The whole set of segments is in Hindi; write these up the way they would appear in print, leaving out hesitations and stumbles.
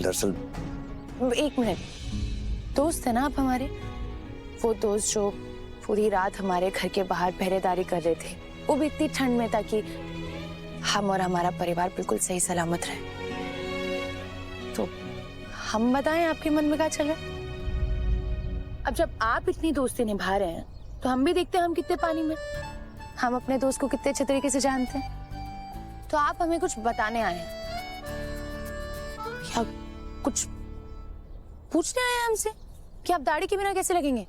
दरअसल। एक मिनट, दोस्त है ना आप हमारे? वो दोस्त जो पूरी रात हमारे घर के बाहर पहरेदारी कर रहे थे, वो भी इतनी ठंड में, ताकि हम और हमारा परिवार बिल्कुल सही सलामत रहे। तो हम बताएं आपके मन में क्या चल रहा है? अब जब आप इतनी दोस्ती निभा रहे हैं तो हम भी देखते हैं हम कितने पानी में, हम अपने दोस्त को कितने अच्छे तरीके से जानते हैं। तो आप हमें कुछ बताने आए हैं या कुछ पूछने आए हैं हमसे कि आप दाढ़ी के बिना कैसे लगेंगे?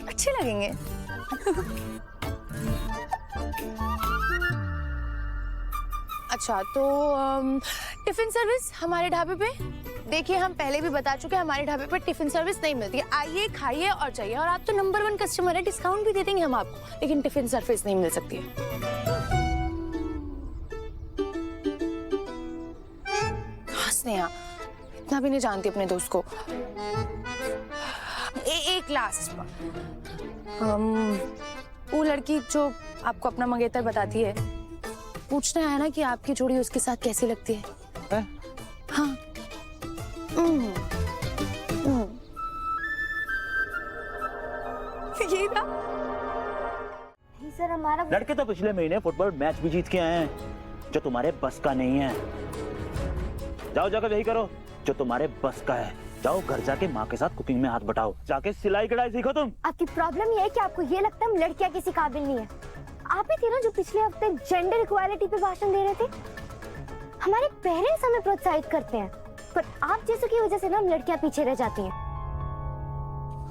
अच्छे लगेंगे। अच्छा, तो टिफिन सर्विस हमारे ढाबे पे? देखिए, हम पहले भी बता चुके हैं, हमारे ढाबे पे टिफिन सर्विस नहीं मिलती है। आइए, खाइए और जाइए। और आप तो नंबर 1 कस्टमर है, डिस्काउंट भी दे देंगे हम आपको, लेकिन टिफिन सर्विस नहीं मिल सकती है। स्नेहा, इतना भी नहीं जानती अपने दोस्त को। एक लास्ट, वो लड़की जो आपको अपना मंगेतर बताती है, पूछना है ना कि आपकी जोड़ी उसके साथ कैसी लगती है? हाँ। ये था। नहीं सर, हमारा लड़के तो पिछले महीने फुटबॉल मैच भी जीत के आए हैं, जो तुम्हारे बस का नहीं है। जाओ जाकर यही करो जो तुम्हारे बस का है। जाओ घर जाके माँ के साथ कुकिंग में हाथ बटाओ, जाके सिलाई कढ़ाई सीखो तुम। आपकी प्रॉब्लम ये है कि आपको ये लगता है हम लड़कियां किसी काबिल नहीं है। आप ही थे ना जो पिछले हफ्ते जेंडर इक्वालिटी पे भाषण दे रहे थे। हमारे पेरेंट्स हमें प्रोत्साहित करते हैं, पर आप जैसों की वजह से ना हम लड़कियां पीछे रह जाती हैं।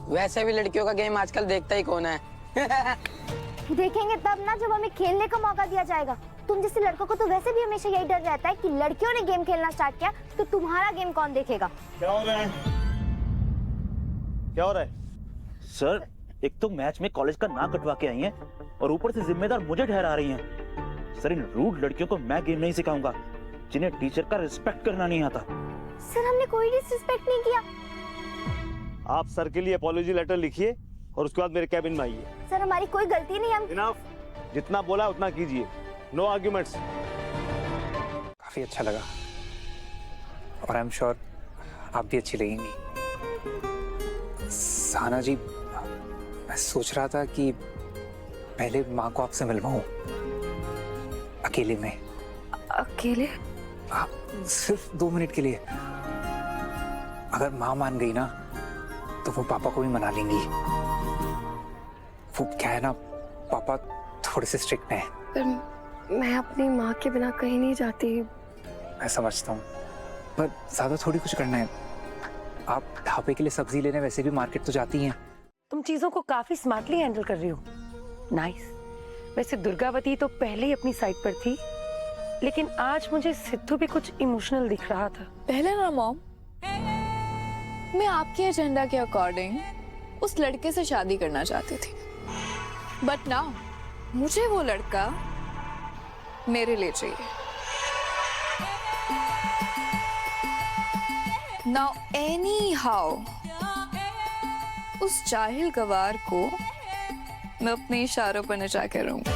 वैसे भी लड़कियों का गेम आजकल देखता ही कौन है। देखेंगे तब ना, जब हमें खेलने का मौका दिया जाएगा। तुम जैसे लड़कों को तो वैसे भी हमेशा यही डर रहता है कि लड़कियों ने गेम खेलना स्टार्ट किया तो तुम्हारा गेम कौन देखेगा। क्या हो रहा है? क्या हो रहा है? सर, एक तो मैच में कॉलेज का नाम कटवा के आई हैं और ऊपर से जिम्मेदार मुझे ठहरा रही हैं। सर, इन रूड लड़कियों को मैं गेम नहीं सिखाऊंगा जिन्हें टीचर का रिस्पेक्ट करना नहीं आता। सर, हमने कोई डिसरिस्पेक्ट नहीं किया। आप सर के लिए अपॉलॉजी लेटर लिखिए और उसके बाद मेरे कैबिन में आइए। सर, हमारी कोई गलती नहीं। हम इनफ, जितना बोला उतना कीजिए, नो आर्ग्यूमेंट्स। काफी अच्छा लगा और आई एम श्योर आप भी अच्छी लगेंगी। साना जी, मैं सोच रहा था कि पहले माँ को आपसे मिलवाऊं, अकेले में। अकेले? आप सिर्फ 2 मिनट के लिए। अगर माँ मान गई ना तो वो पापा को भी मना लेंगी। वो क्या है ना, पापा थोड़े से स्ट्रिक्ट हैं। पर मैं अपनी माँ के बिना कहीं नहीं जाती। मैं समझता हूँ, पर ज्यादा थोड़ी कुछ करना है। आप ढाबे के लिए सब्जी लेने वैसे भी मार्केट तो जाती हैं। तुम चीजों को काफी स्मार्टली हैंडल कर रही हो। नाइस। वैसे दुर्गावती तो पहले ही अपनी साइड पर थी, लेकिन आज मुझे सिद्धू भी कुछ इमोशनल दिख रहा था। पहले ना मॉम, मैं आपके एजेंडा के अकॉर्डिंग उस लड़के से शादी करना चाहती थी, बट नाउ मुझे वो लड़का मेरे लिए चाहिए। नाउ एनी हाउ उस जाहिल गवार को मैं अपने इशारों पर नचा के रहूंगी।